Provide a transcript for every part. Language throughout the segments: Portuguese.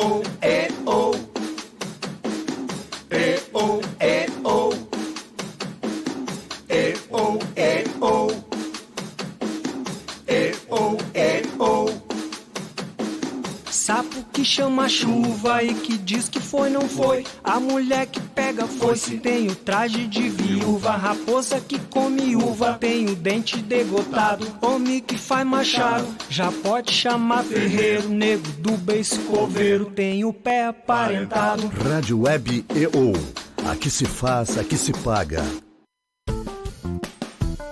oh, oh. Oh, oh. Oh, oh. Oh, oh. Sapo que chama chuva e que diz que foi, não foi. A mulher que pega foice tem o traje de viúva. Raposa que come uva tem o dente degotado. Homem que faz machado já pode chamar ferreiro. Nego do beiço coveiro tem o pé aparentado. Rádio Web EO. Aqui se faz, aqui se paga.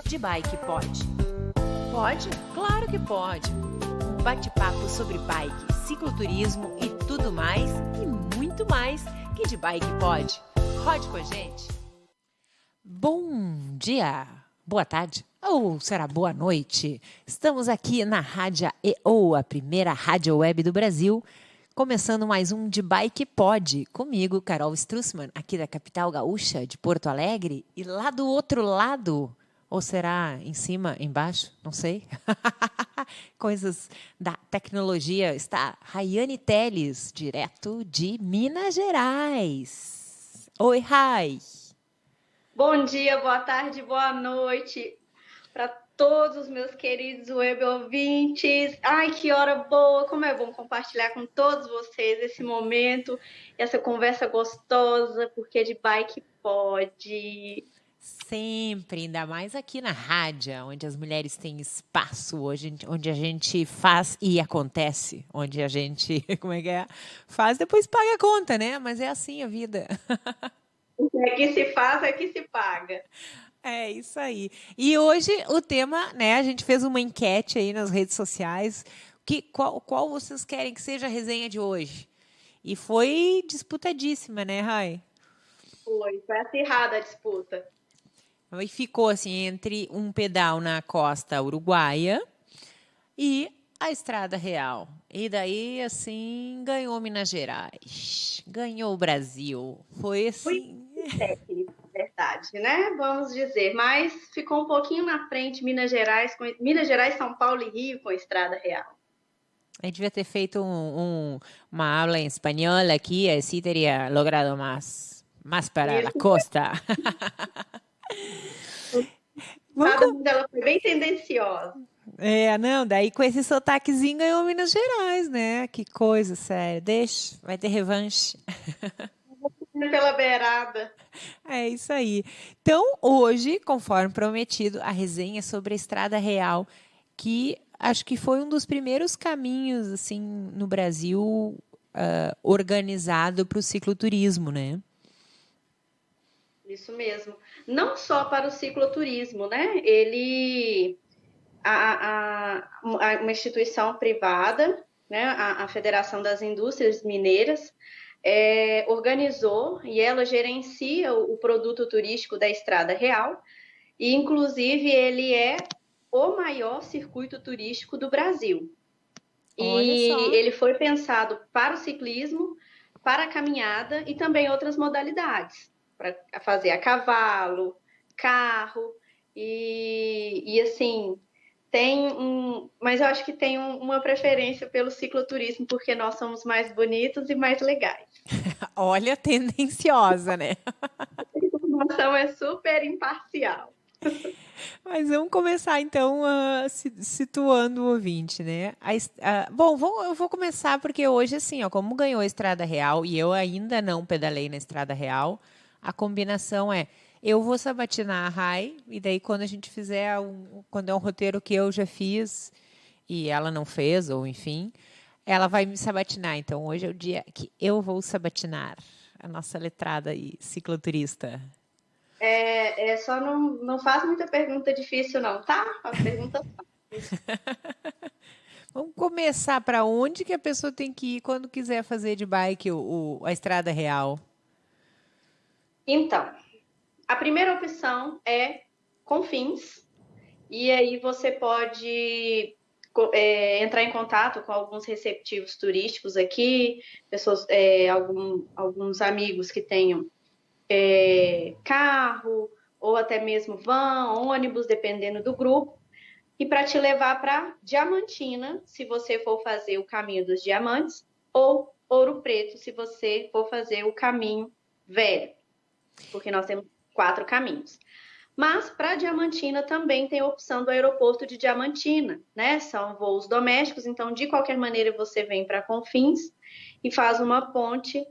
De bike pode? Pode? Claro que pode. Um bate-papo sobre bike, cicloturismo e tudo mais, e muito mais, que de bike pode. Rode com a gente. Bom dia, boa tarde, ou será boa noite. Estamos aqui na Rádio EO, a primeira rádio web do Brasil, começando mais um De Bike Pode, comigo, Carol Strussmann, aqui da capital gaúcha de Porto Alegre, e lá do outro lado, ou será em cima, embaixo, não sei, coisas da tecnologia, está Rayane Teles, direto de Minas Gerais. Oi, Rai. Bom dia, boa tarde, boa noite para todos os meus queridos web ouvintes. Ai, que hora boa, como é bom compartilhar com todos vocês esse momento, essa conversa gostosa, porque de bike pode. Sempre, ainda mais aqui na rádio, onde as mulheres têm espaço, onde a gente faz e acontece, onde a gente, como é que é? Faz, depois paga a conta, né? Mas é assim a vida. Aqui se faz, aqui se paga. É isso aí. E hoje o tema, né? A gente fez uma enquete aí nas redes sociais. Qual vocês querem que seja a resenha de hoje? E foi disputadíssima, né, Rai? Foi acirrada a disputa. E ficou assim entre um pedal na costa uruguaia e a Estrada Real. E daí, assim, ganhou Minas Gerais, ganhou o Brasil. Foi assim. Técnico, verdade, né? Vamos dizer. Mas ficou um pouquinho na frente Minas Gerais, São Paulo e Rio com a Estrada Real. A gente devia ter feito uma aula em espanhol aqui, assim teria logrado mais para a costa. Ela foi bem tendenciosa. Não, daí com esse sotaquezinho ganhou Minas Gerais, né? Que coisa, sério. Deixa, vai ter revanche. Pela beirada. É isso aí. Então, hoje, conforme prometido, a resenha é sobre a Estrada Real, que acho que foi um dos primeiros caminhos, assim, no Brasil, organizado para o cicloturismo, né? Isso mesmo. Não só para o cicloturismo, né? Ele, uma instituição privada, né? A Federação das Indústrias Mineiras, organizou e ela gerencia o produto turístico da Estrada Real. E, inclusive, ele é o maior circuito turístico do Brasil. E ele foi pensado para o ciclismo, para a caminhada e também outras modalidades. Para fazer a cavalo, carro, e assim, mas eu acho que tem uma preferência pelo cicloturismo, porque nós somos mais bonitos e mais legais. Olha, tendenciosa, né? A informação é super imparcial. Mas vamos começar, então, situando o ouvinte, né? Bom, eu vou começar porque hoje, assim, ó, como ganhou a Estrada Real e eu ainda não pedalei na Estrada Real, a combinação é, eu vou sabatinar a Rai, e daí quando a gente fizer, quando é um roteiro que eu já fiz e ela não fez, ou enfim, ela vai me sabatinar. Então, hoje é o dia que eu vou sabatinar a nossa letrada e cicloturista. Só não faz muita pergunta difícil, não, tá? A pergunta fácil. Vamos começar para onde que a pessoa tem que ir quando quiser fazer de bike a Estrada Real? Então, a primeira opção é Confins, e aí você pode entrar em contato com alguns receptivos turísticos aqui, pessoas, alguns amigos que tenham carro, ou até mesmo van, ônibus, dependendo do grupo, e para te levar para Diamantina, se você for fazer o caminho dos diamantes, ou Ouro Preto, se você for fazer o caminho velho, porque nós temos 4 caminhos. Mas para Diamantina também tem a opção do aeroporto de Diamantina, né? São voos domésticos, então de qualquer maneira você vem para Confins e faz uma ponte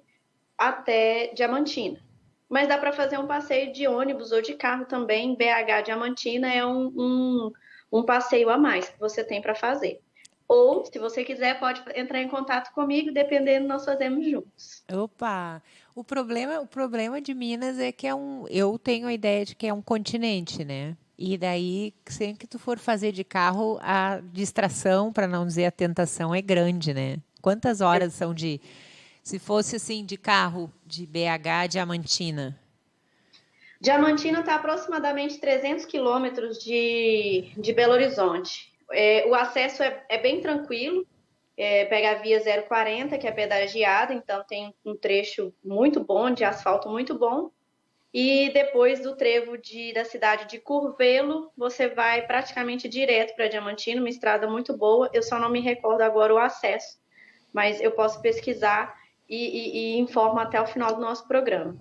até Diamantina. Mas dá para fazer um passeio de ônibus ou de carro também. BH Diamantina é um passeio a mais que você tem para fazer. Ou, se você quiser, pode entrar em contato comigo, dependendo, nós fazemos juntos. Opa! O problema de Minas é que eu tenho a ideia de que é um continente, né? E daí, sempre que tu for fazer de carro, a distração, para não dizer a tentação, é grande, né? Quantas horas são se fosse assim, de carro de BH a Diamantina? Diamantina está aproximadamente 300 quilômetros de Belo Horizonte. O acesso é bem tranquilo, pega a via 040, que é pedagiada, então tem um trecho muito bom, de asfalto muito bom. E depois do trevo da cidade de Curvelo, você vai praticamente direto para Diamantina, uma estrada muito boa. Eu só não me recordo agora o acesso, mas eu posso pesquisar e informo até o final do nosso programa.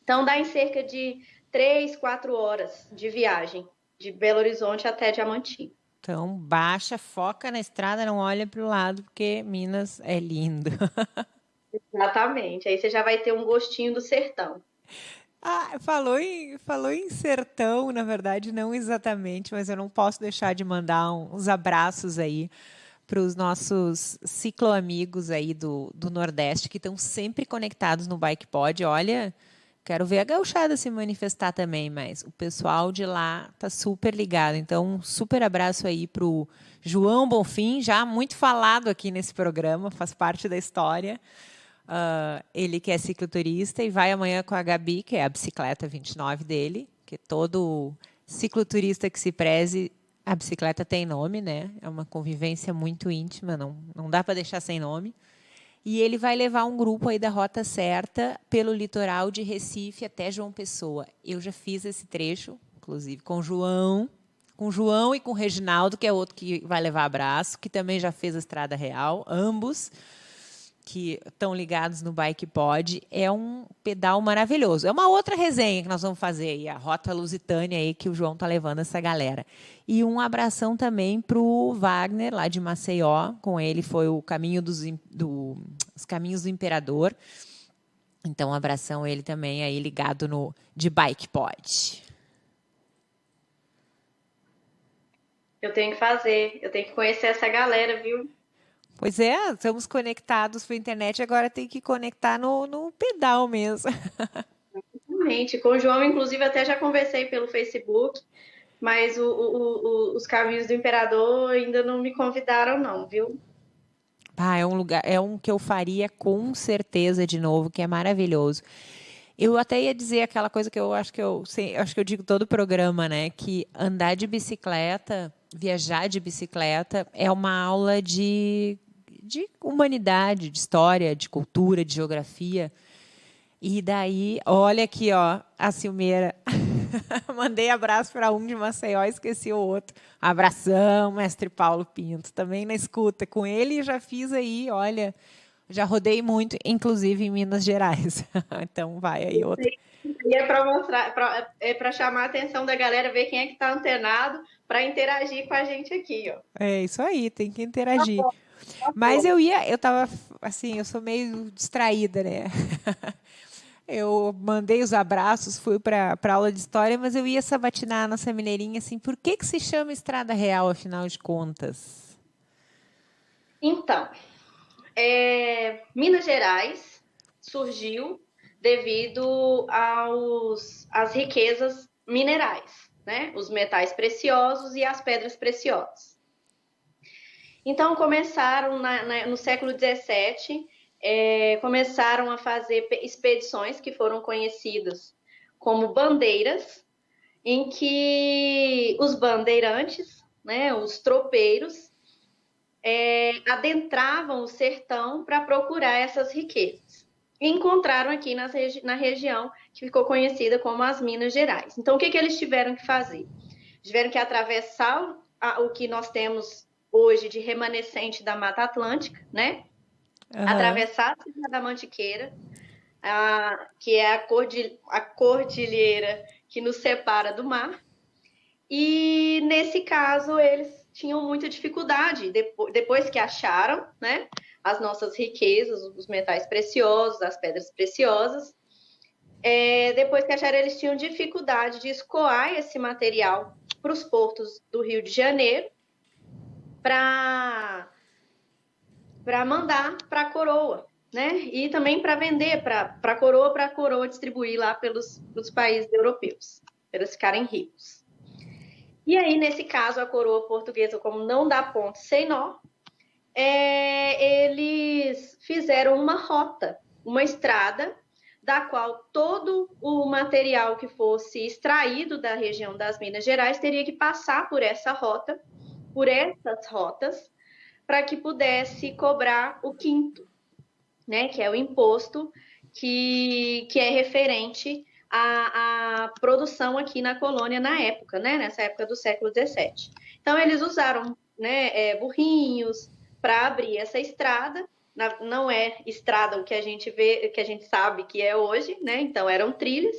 Então, dá em cerca de 3, 4 horas de viagem de Belo Horizonte até Diamantina. Então, baixa, foca na estrada, não olha para o lado, porque Minas é lindo. Exatamente. Aí você já vai ter um gostinho do sertão. Falou em sertão, na verdade, não exatamente, mas eu não posso deixar de mandar uns abraços aí para os nossos cicloamigos aí do Nordeste, que estão sempre conectados no Bike Pod. Olha, quero ver a gauchada se manifestar também, mas o pessoal de lá tá super ligado. Então, um super abraço aí para o João Bonfim, já muito falado aqui nesse programa, faz parte da história. Ele que é cicloturista e vai amanhã com a Gabi, que é a bicicleta 29 dele, que todo cicloturista que se preze, a bicicleta tem nome, né? É uma convivência muito íntima, não dá para deixar sem nome. E ele vai levar um grupo aí da Rota Certa pelo litoral de Recife até João Pessoa. Eu já fiz esse trecho, inclusive com o João e com o Reginaldo, que é outro que vai levar abraço, que também já fez a Estrada Real, ambos que estão ligados no Bike Pod. É um pedal maravilhoso. É uma outra resenha que nós vamos fazer aí, a Rota Lusitânia aí que o João está levando essa galera. E um abração também para o Wagner, lá de Maceió. Com ele foi o caminho os Caminhos do Imperador. Então, um abração a ele também aí ligado no de Bike Pod. Eu tenho que conhecer essa galera, viu? Pois é, estamos conectados para a internet, agora tem que conectar no pedal mesmo. Exatamente. Com o João, inclusive, até já conversei pelo Facebook, mas os Caminhos do Imperador ainda não me convidaram, não, viu? É um que eu faria com certeza de novo, que é maravilhoso. Eu até ia dizer aquela coisa que eu acho que eu digo todo o programa, né? Que andar de bicicleta, viajar de bicicleta, é uma aula de humanidade, de história, de cultura, de geografia. E daí, olha aqui, ó, a Silmeira. Mandei abraço para um de Maceió, esqueci o outro. Abração, mestre Paulo Pinto, também na escuta. Com ele já fiz aí, olha, já rodei muito, inclusive em Minas Gerais. Então vai aí outro. E é para mostrar, para chamar a atenção da galera, ver quem é que está antenado, para interagir com a gente aqui, ó. É isso aí, tem que interagir. Tá bom. Mas eu tava assim, eu sou meio distraída, né? Eu mandei os abraços, fui para a aula de história, mas eu ia sabatinar a nossa mineirinha assim, por que se chama Estrada Real, afinal de contas? Então, Minas Gerais surgiu devido às riquezas minerais, né? Os metais preciosos e as pedras preciosas. Então, começaram no século XVII, começaram a fazer expedições que foram conhecidas como bandeiras, em que os bandeirantes, né, os tropeiros, adentravam o sertão para procurar essas riquezas. E encontraram aqui na região que ficou conhecida como as Minas Gerais. Então, o que eles tiveram que fazer? Tiveram que atravessar o que nós temos hoje de remanescente da Mata Atlântica, né? atravessar a Serra da Mantiqueira, que é a cordilheira que nos separa do mar. E nesse caso eles tinham muita dificuldade depois que acharam, né, as nossas riquezas, os metais preciosos, as pedras preciosas. Depois que acharam, eles tinham dificuldade de escoar esse material para os portos do Rio de Janeiro para mandar para a coroa, né? E também para vender para a coroa distribuir lá pelos países europeus, para eles ficarem ricos. E aí, nesse caso, a coroa portuguesa, como não dá ponto sem nó, eles fizeram uma rota, uma estrada, da qual todo o material que fosse extraído da região das Minas Gerais teria que passar por essa rota, por essas rotas, para que pudesse cobrar o quinto, né, que é o imposto que é referente à produção aqui na colônia na época, né, nessa época do século XVII. Então, eles usaram, né, burrinhos para abrir essa estrada. Não é estrada o que a gente vê, que a gente sabe que é hoje, né? Então eram trilhos.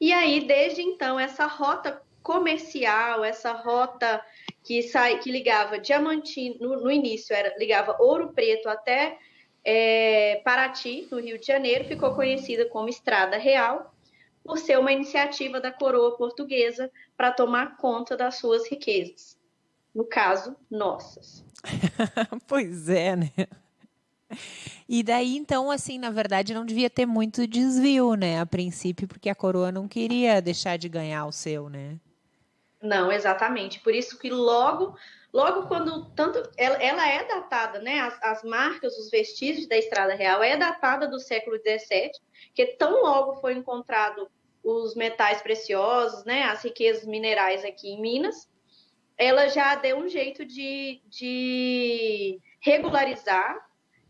E aí, desde então, essa rota comercial, essa rota que ligava Diamantina, no início ligava Ouro Preto até Paraty, no Rio de Janeiro, ficou conhecida como Estrada Real, por ser uma iniciativa da coroa portuguesa para tomar conta das suas riquezas. No caso, nossas. Pois é, né? E daí, então, assim, na verdade, não devia ter muito desvio, né, a princípio, porque a coroa não queria deixar de ganhar o seu, né? Não, exatamente. Por isso que logo quando tanto ela é datada, né? As marcas, os vestígios da Estrada Real é datada do século XVII, que tão logo foi encontrado os metais preciosos, né? As riquezas minerais aqui em Minas, ela já deu um jeito de regularizar.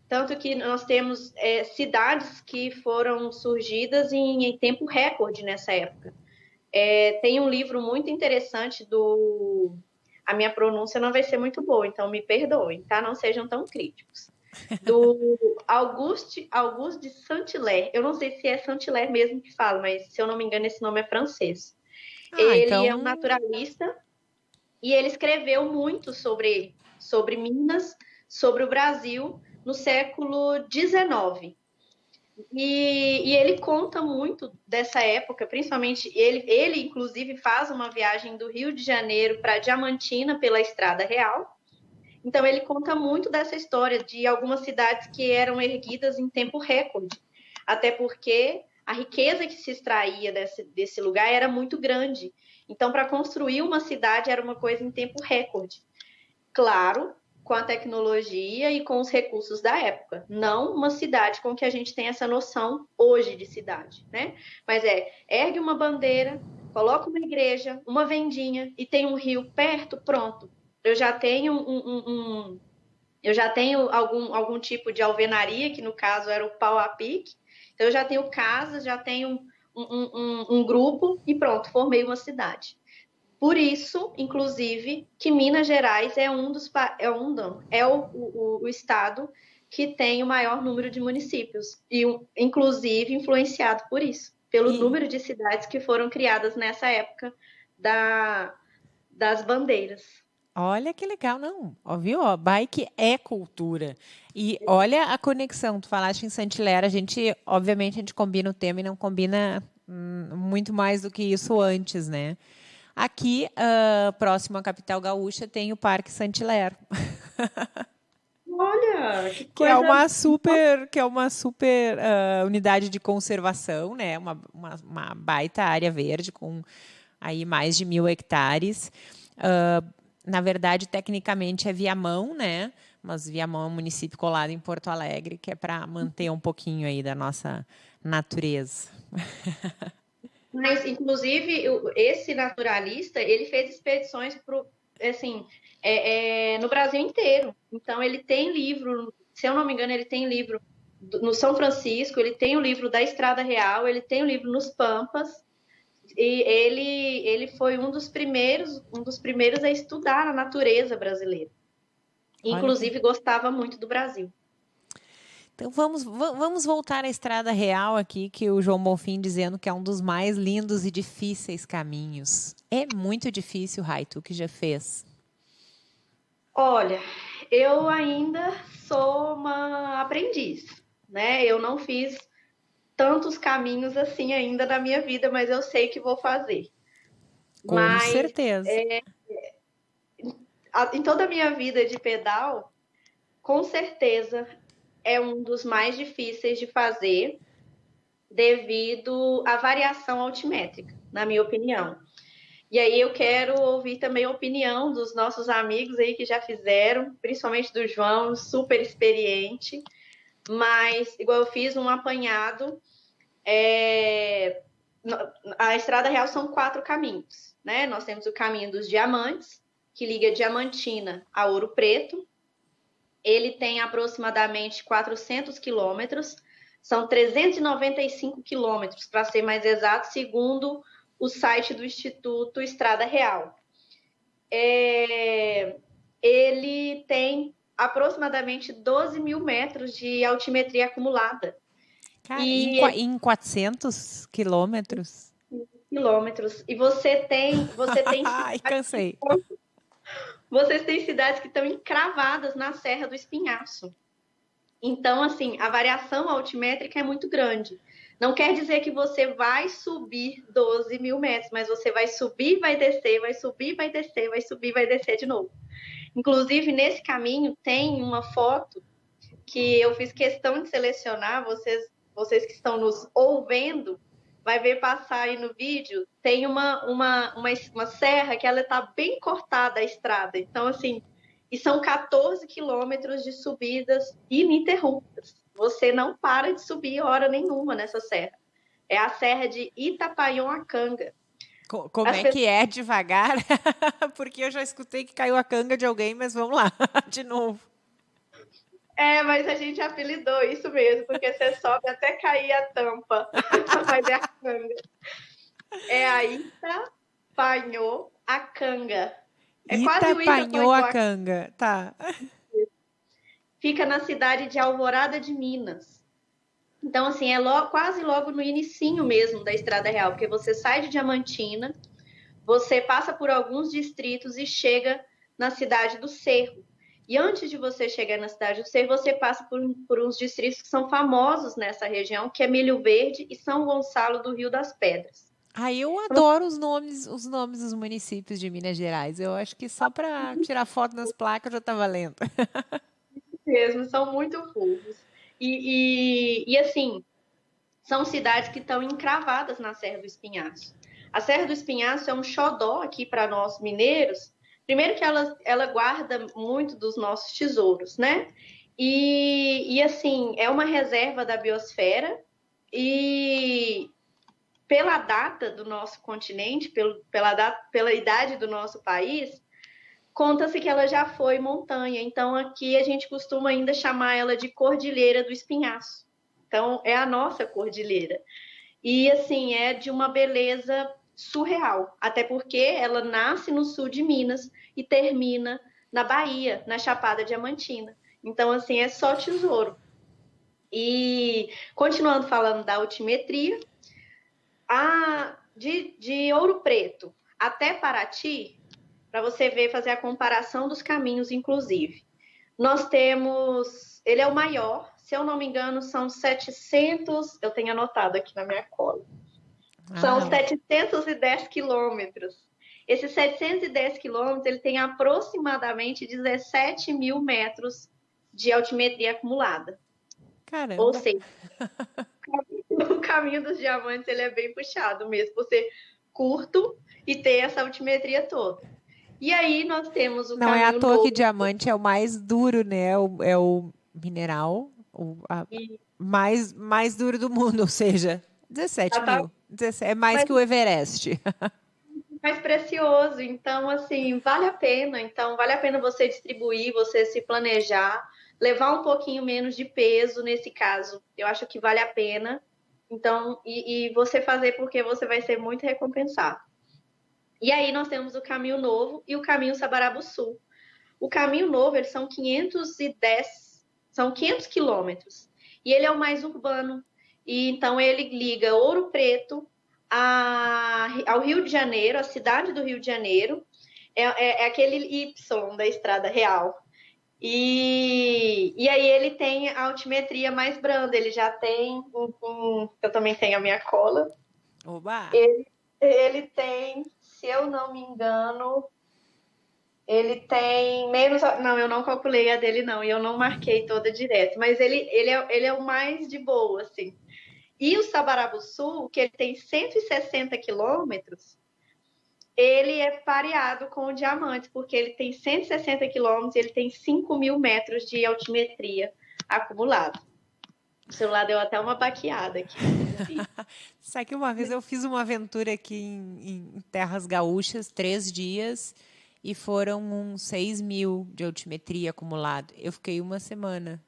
Tanto que nós temos cidades que foram surgidas em tempo recorde nessa época. Tem um livro muito interessante A minha pronúncia não vai ser muito boa, então me perdoem, tá? Não sejam tão críticos. Do Auguste de Saint-Hilaire. Eu não sei se é Saint-Hilaire mesmo que fala, mas se eu não me engano esse nome é francês. Ele é um naturalista e ele escreveu muito sobre Minas, sobre o Brasil, no século XIX. E ele conta muito dessa época, principalmente ele inclusive faz uma viagem do Rio de Janeiro para Diamantina pela Estrada Real. Então ele conta muito dessa história de algumas cidades que eram erguidas em tempo recorde, até porque a riqueza que se extraía desse lugar era muito grande. Então, para construir uma cidade era uma coisa em tempo recorde. Claro, com a tecnologia e com os recursos da época. Não uma cidade com que a gente tem essa noção hoje de cidade, né? Mas ergue uma bandeira, coloca uma igreja, uma vendinha e tem um rio perto, pronto. Eu já tenho algum tipo de alvenaria, que no caso era o pau a pique. Então eu já tenho casas, já tenho um grupo e pronto, formei uma cidade. Por isso, inclusive, que Minas Gerais é o estado que tem o maior número de municípios, e inclusive influenciado por isso, pelo número de cidades que foram criadas nessa época das bandeiras. Olha que legal, não. Ó, viu? Ó, bike é cultura. E olha a conexão. Tu falaste em Saint-Hilaire, obviamente, a gente combina o tema e não combina muito mais do que isso antes, né? Aqui, próximo à capital gaúcha, tem o Parque Saint-Hilaire. Olha, que coisa... que é uma super unidade de conservação, né? Uma baita área verde com aí mais de 1.000 hectares. Na verdade, tecnicamente é Viamão, né? Mas Viamão é um município colado em Porto Alegre, que é para manter um pouquinho aí da nossa natureza. Mas, inclusive, esse naturalista, ele fez expedições no Brasil inteiro. Então, ele tem livro, se eu não me engano, ele tem livro no São Francisco, ele tem o livro da Estrada Real, ele tem o livro nos Pampas, e ele foi um dos primeiros a estudar a natureza brasileira. Inclusive, gostava muito do Brasil. Então vamos voltar à Estrada Real aqui, que o João Bonfim dizendo que é um dos mais lindos e difíceis caminhos. É muito difícil, Rai, tu que já fez. Olha, eu ainda sou uma aprendiz, né? Eu não fiz tantos caminhos assim ainda na minha vida, mas eu sei que vou fazer. Com certeza. Em toda a minha vida de pedal, com certeza é um dos mais difíceis de fazer devido à variação altimétrica, na minha opinião. E aí eu quero ouvir também a opinião dos nossos amigos aí que já fizeram, principalmente do João, super experiente. Mas, igual eu fiz um apanhado, a Estrada Real são 4 caminhos, né? Nós temos o caminho dos Diamantes, que liga Diamantina a Ouro Preto. Ele tem aproximadamente 400 quilômetros, são 395 quilômetros, para ser mais exato, segundo o site do Instituto Estrada Real. Ele tem aproximadamente 12 mil metros de altimetria acumulada. Cara, em 400 quilômetros? Quilômetros. E você tem Ai, cansei. Vocês têm cidades que estão encravadas na Serra do Espinhaço. Então, assim, a variação altimétrica é muito grande. Não quer dizer que você vai subir 12 mil metros, mas você vai subir, vai descer, vai subir, vai descer, vai subir, vai descer de novo. Inclusive, nesse caminho, tem uma foto que eu fiz questão de selecionar, vocês que estão nos ouvindo, vai ver passar aí no vídeo, tem uma serra que ela está bem cortada a estrada. Então, assim, e são 14 quilômetros de subidas ininterruptas. Você não para de subir hora nenhuma nessa serra. É a serra de Itapaion-Acanga. Como é que é devagar? Porque eu já escutei que caiu a canga de alguém, mas vamos lá, de novo. Mas a gente apelidou isso mesmo, porque você sobe até cair a tampa. Mas é a canga. É a Itapaion-Acanga. É quase o Itapaion-Acanga, tá. Fica na cidade de Alvorada de Minas. Então, assim, é quase logo no inicinho mesmo da Estrada Real, porque você sai de Diamantina, você passa por alguns distritos e chega na cidade do Cerro. E antes de você chegar na cidade do Cerro, você passa por uns distritos que são famosos nessa região, que é Milho Verde e São Gonçalo do Rio das Pedras. Eu adoro os nomes dos municípios de Minas Gerais. Eu acho que só para tirar foto nas placas já está valendo. Mesmo, são muito fofos. E assim, são cidades que estão encravadas na Serra do Espinhaço. A Serra do Espinhaço é um xodó aqui para nós mineiros. Primeiro que ela guarda muito dos nossos tesouros, né? E assim, é uma reserva da biosfera e pela data do nosso continente, pela idade do nosso país, conta-se que ela já foi montanha. Então, aqui a gente costuma ainda chamar ela de Cordilheira do Espinhaço. Então, é a nossa cordilheira. E, assim, é de uma beleza surreal. Até porque ela nasce no sul de Minas e termina na Bahia, na Chapada Diamantina. Então, assim, é só tesouro. E, continuando falando da altimetria, de Ouro Preto até Paraty, para você ver, fazer a comparação dos caminhos, inclusive. Nós temos, ele é o maior, se eu não me engano, são 700, eu tenho anotado aqui na minha cola, são 710 quilômetros. Esses 710 quilômetros, ele tem aproximadamente 17 mil metros de altimetria acumulada. Caramba! Ou seja, o caminho dos diamantes, ele é bem puxado mesmo, por ser curto e ter essa altimetria toda. E aí nós temos o caminho. Não é à toa novo. que diamante é o mais duro, né? É o mineral mais duro do mundo, ou seja, 17 mil. É mais que o Everest. Mais precioso. Então, assim, vale a pena. Então, vale a pena você distribuir, você se planejar, levar um pouquinho menos de peso nesse caso. Eu acho que vale a pena. Então, e você fazer porque você vai ser muito recompensado. E aí nós temos o Caminho Novo e o Caminho Sabarabu-Sul. O Caminho Novo, eles são 500 quilômetros. e ele é o mais urbano. E então ele liga Ouro Preto ao Rio de Janeiro, a cidade do Rio de Janeiro, é aquele Y da Estrada Real. E aí ele tem a altimetria mais branda, ele já tem eu também tenho a minha cola. Oba! Ele tem, se eu não me engano, ele tem menos. Não, eu não calculei a dele, não, e eu não marquei toda direto, mas ele é o mais de boa, assim. E o Sabarabuçu, que ele tem 160 quilômetros, ele é pareado com o Diamantes, porque ele tem 160 quilômetros e ele tem 5.000 metros de altimetria acumulado. O celular deu até uma baqueada aqui. Sabe que uma vez eu fiz uma aventura aqui em Terras Gaúchas, 3 dias, e foram uns 6.000 de altimetria acumulado. Eu fiquei uma semana.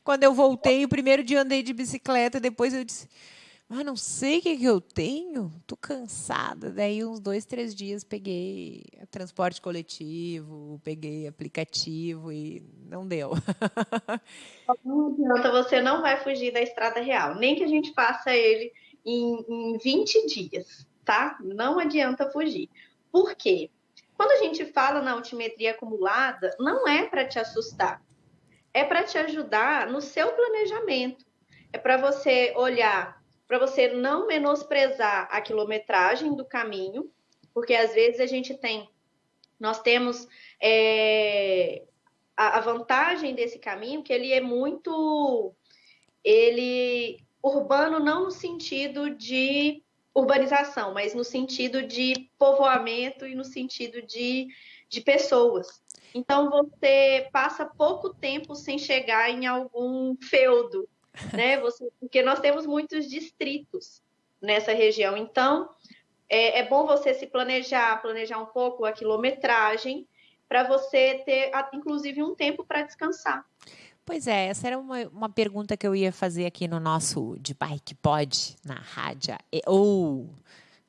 Quando eu voltei, o primeiro dia eu andei de bicicleta, depois eu disse, não sei o que eu tenho, tô cansada. Daí uns 2, 3 dias peguei transporte coletivo, peguei aplicativo e não deu. Não adianta, você não vai fugir da Estrada Real, nem que a gente faça ele em 20 dias, tá? Não adianta fugir. Por quê? Quando a gente fala na altimetria acumulada, não é para te assustar, é para te ajudar no seu planejamento. É para você olhar, para você não menosprezar a quilometragem do caminho, porque às vezes nós temos a vantagem desse caminho, que ele é muito urbano, não no sentido de urbanização, mas no sentido de povoamento e no sentido de pessoas. Então, você passa pouco tempo sem chegar em algum feudo, né? Porque nós temos muitos distritos nessa região. Então, é bom você se planejar um pouco a quilometragem, para você ter, inclusive, um tempo para descansar. Pois é, essa era uma pergunta que eu ia fazer aqui no nosso De Bike Pod, na rádio, ou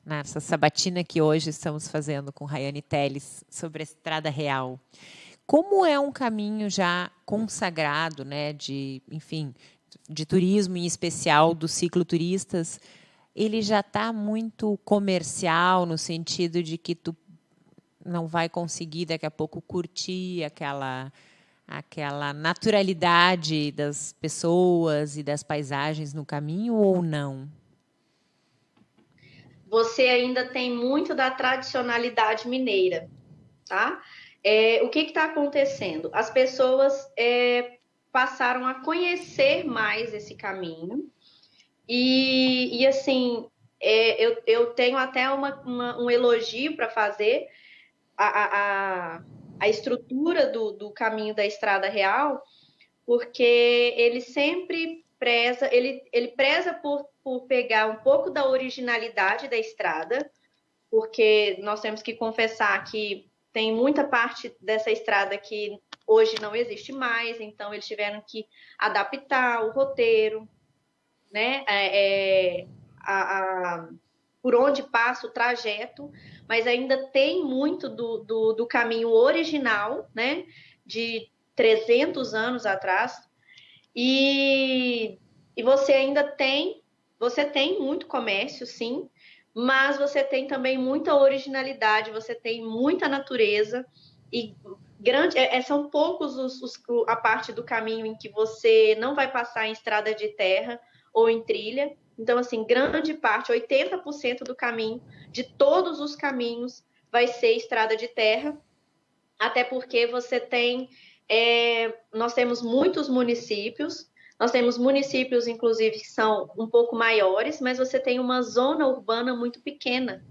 nessa sabatina que hoje estamos fazendo com Rayane Telles sobre a Estrada Real. Como é um caminho já consagrado, né, de turismo, em especial dos cicloturistas, ele já está muito comercial, no sentido de que tu não vai conseguir daqui a pouco curtir aquela naturalidade das pessoas e das paisagens no caminho, ou não? Você ainda tem muito da tradicionalidade mineira, tá? O que está acontecendo? As pessoas passaram a conhecer mais esse caminho e assim, eu tenho até um elogio para fazer a estrutura do caminho da Estrada Real, porque ele sempre preza, ele preza por pegar um pouco da originalidade da estrada, porque nós temos que confessar que tem muita parte dessa estrada que hoje não existe mais, então eles tiveram que adaptar o roteiro, né? Por onde passa o trajeto, mas ainda tem muito do caminho original, né? De 300 anos atrás. E você ainda tem muito comércio, sim, mas você tem também muita originalidade, você tem muita natureza e são poucos a parte do caminho em que você não vai passar em estrada de terra ou em trilha. Então, assim, grande parte, 80% do caminho, de todos os caminhos, vai ser estrada de terra, até porque você tem nós temos muitos municípios, nós temos municípios, inclusive, que são um pouco maiores, mas você tem uma zona urbana muito pequena.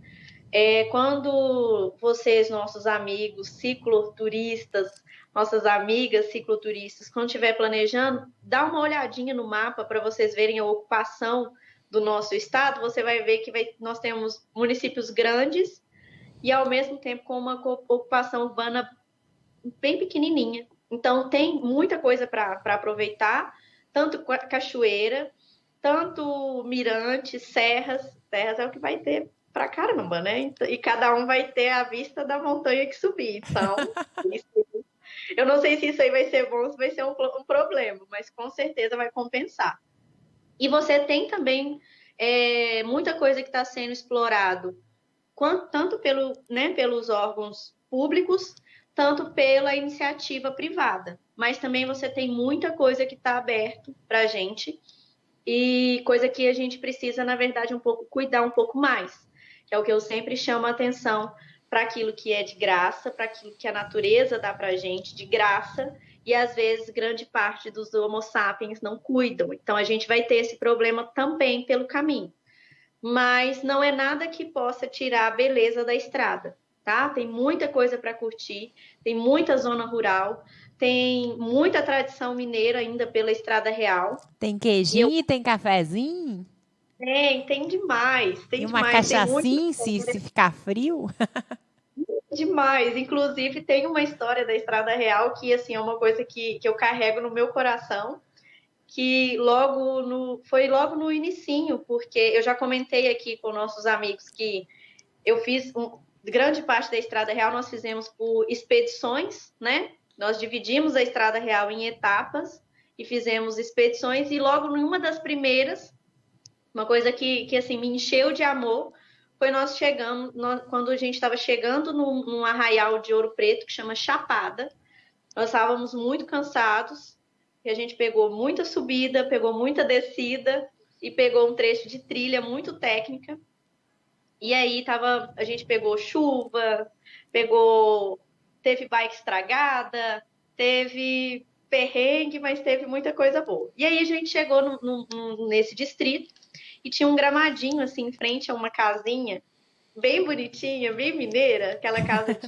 Quando vocês, nossos amigos cicloturistas, nossas amigas cicloturistas, quando estiver planejando, dá uma olhadinha no mapa para vocês verem a ocupação do nosso estado, você vai ver que nós temos municípios grandes e, ao mesmo tempo, com uma ocupação urbana bem pequenininha. Então, tem muita coisa para aproveitar, tanto cachoeira, tanto mirante, serras. Serras é o que vai ter pra caramba, né? E cada um vai ter a vista da montanha que subir. Então, Eu não sei se isso aí vai ser bom, se vai ser um problema, mas com certeza vai compensar. E você tem também muita coisa que está sendo explorado, tanto pelos órgãos públicos, tanto pela iniciativa privada. Mas também você tem muita coisa que está aberto para a gente e coisa que a gente precisa, na verdade, cuidar um pouco mais, que é o que eu sempre chamo a atenção para aquilo que é de graça, para aquilo que a natureza dá para a gente de graça, e às vezes grande parte dos Homo sapiens não cuidam. Então a gente vai ter esse problema também pelo caminho. Mas não é nada que possa tirar a beleza da estrada, tá? Tem muita coisa para curtir, tem muita zona rural, tem muita tradição mineira ainda pela Estrada Real. Tem queijinho, tem cafezinho? Tem demais, tem E uma demais. cachaçinha se ficar frio? Demais. Inclusive, tem uma história da Estrada Real que, assim, é uma coisa que eu carrego no meu coração, que foi logo no inicinho, porque eu já comentei aqui com nossos amigos que eu fiz grande parte da Estrada Real, nós fizemos por expedições, né? Nós dividimos a Estrada Real em etapas e fizemos expedições, e logo em uma das primeiras, uma coisa que assim, me encheu de amor, foi quando a gente estava chegando num arraial de Ouro Preto, que chama Chapada. Nós estávamos muito cansados, e a gente pegou muita subida, pegou muita descida, e pegou um trecho de trilha muito técnica. E aí a gente pegou chuva, teve bike estragada, teve perrengue, mas teve muita coisa boa. E aí a gente chegou nesse distrito e tinha um gramadinho assim em frente a uma casinha bem bonitinha, bem mineira, aquela casa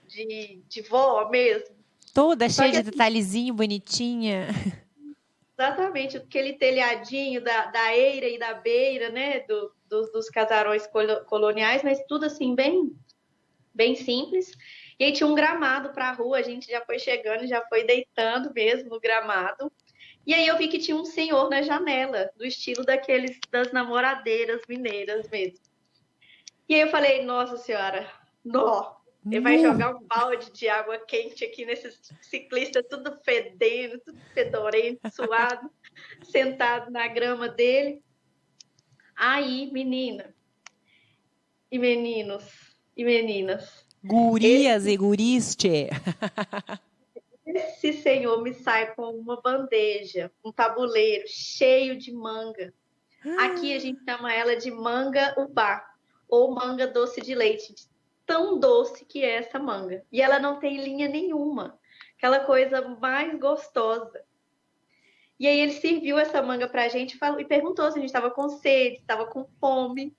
de vó mesmo. Toda cheia de detalhezinho, bonitinha. Exatamente, aquele telhadinho da eira e da beira, né, dos casarões coloniais, mas tudo assim, bem, bem simples. E aí tinha um gramado para a rua, a gente já foi chegando, já foi deitando mesmo no gramado. E aí eu vi que tinha um senhor na janela, do estilo das namoradeiras mineiras mesmo. E aí eu falei, nossa senhora, ele vai jogar um balde de água quente aqui nesses ciclistas, tudo fedendo, tudo fedorento, suado, sentado na grama dele. Aí, menina, e meninos, e meninas. Gurias e guriste. Esse senhor me sai com uma bandeja, um tabuleiro cheio de manga. Aqui a gente chama ela de manga ubá, ou manga doce de leite, tão doce que é essa manga. E ela não tem linha nenhuma, aquela coisa mais gostosa. E aí ele serviu essa manga pra gente e perguntou se a gente estava com sede, estava com fome.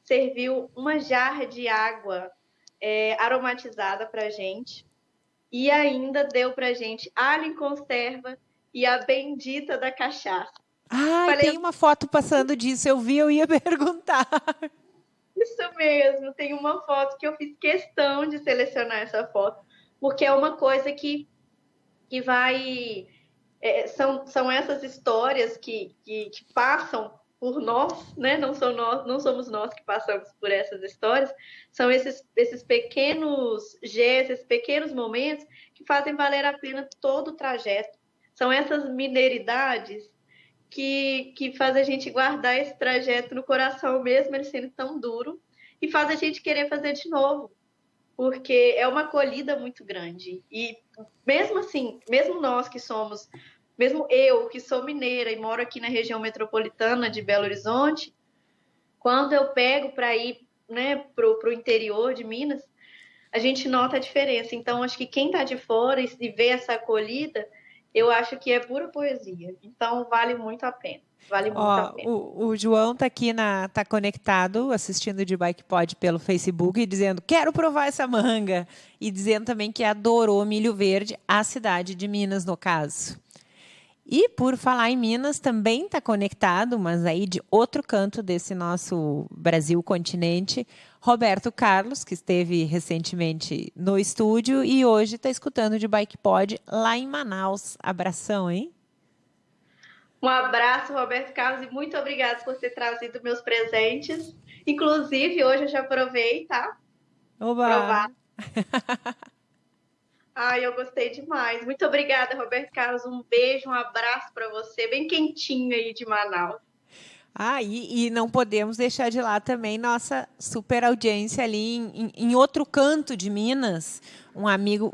Serviu uma jarra de água aromatizada pra gente. E ainda deu pra gente alho em conserva e a bendita da cachaça. Tem uma foto passando disso, eu vi, eu ia perguntar. Isso mesmo, tem uma foto que eu fiz questão de selecionar essa foto, porque é uma coisa que vai... são essas histórias que passam por nós, né? Não somos nós que passamos por essas histórias, são esses pequenos gestos, esses pequenos momentos que fazem valer a pena todo o trajeto. São essas mineiridades que faz a gente guardar esse trajeto no coração mesmo, ele sendo tão duro, e faz a gente querer fazer de novo, porque é uma acolhida muito grande. E mesmo assim, mesmo nós que somos, mesmo eu que sou mineira e moro aqui na região metropolitana de Belo Horizonte, quando eu pego para ir, né, para o interior de Minas, a gente nota a diferença. Então, acho que quem está de fora e vê essa acolhida, eu acho que é pura poesia. Então, vale muito a pena. Vale muito a pena. O João está aqui, tá conectado, assistindo de Bike Pod pelo Facebook e dizendo, quero provar essa manga. E dizendo também que adorou Milho Verde, a cidade de Minas, no caso. E por falar em Minas, também está conectado, mas aí de outro canto desse nosso Brasil continente, Roberto Carlos, que esteve recentemente no estúdio e hoje está escutando de Bike Pod lá em Manaus. Abração, hein? Um abraço, Roberto Carlos, e muito obrigada por ter trazido meus presentes. Inclusive, hoje eu já provei, tá? Oba! Ai, eu gostei demais. Muito obrigada, Roberto Carlos. Um beijo, um abraço para você, bem quentinho aí de Manaus. Ah, e não podemos deixar de lá também nossa super audiência ali em outro canto de Minas. Um amigo,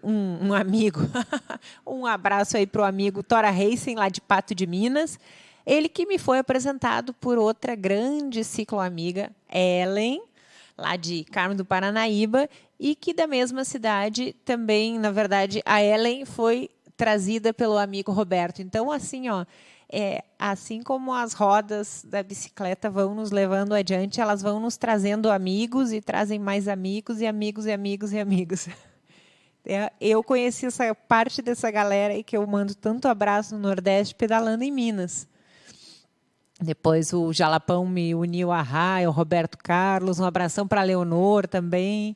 um abraço aí para o amigo Tora Racing, lá de Pato de Minas. Ele que me foi apresentado por outra grande cicloamiga, Ellen, lá de Carmo do Paranaíba, e que da mesma cidade também, na verdade, a Ellen foi trazida pelo amigo Roberto. Então, assim, ó, assim como as rodas da bicicleta vão nos levando adiante, elas vão nos trazendo amigos e trazem mais amigos e amigos e amigos e amigos. Eu conheci essa parte dessa galera aí que eu mando tanto abraço no Nordeste pedalando em Minas. Depois o Jalapão me uniu a Rai, o Roberto Carlos, um abração para a Leonor também,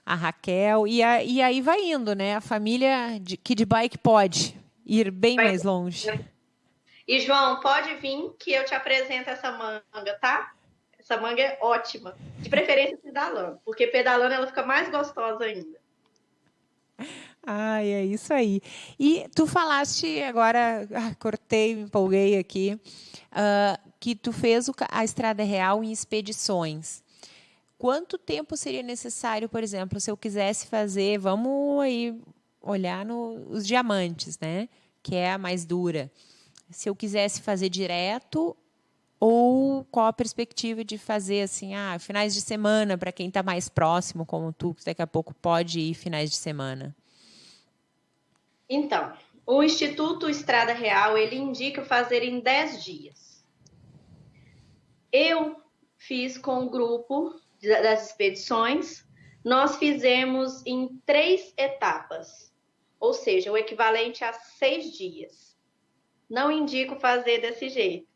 a Raquel, e aí vai indo, né? A família que de bike pode ir bem mais longe. E, João, pode vir que eu te apresento essa manga, tá? Essa manga é ótima. De preferência pedalando, porque pedalando ela fica mais gostosa ainda. Ai, é isso aí. E tu falaste agora, cortei, me empolguei aqui, que tu fez a Estrada Real em expedições. Quanto tempo seria necessário, por exemplo, se eu quisesse fazer, vamos aí olhar os diamantes, né? Que é a mais dura. Se eu quisesse fazer direto, ou qual a perspectiva de fazer assim, finais de semana, para quem está mais próximo, como tu, que daqui a pouco pode ir finais de semana? Então, o Instituto Estrada Real, ele indica fazer em 10 dias. Eu fiz com o grupo das expedições, nós fizemos em 3 etapas, ou seja, o equivalente a 6 dias. Não indico fazer desse jeito.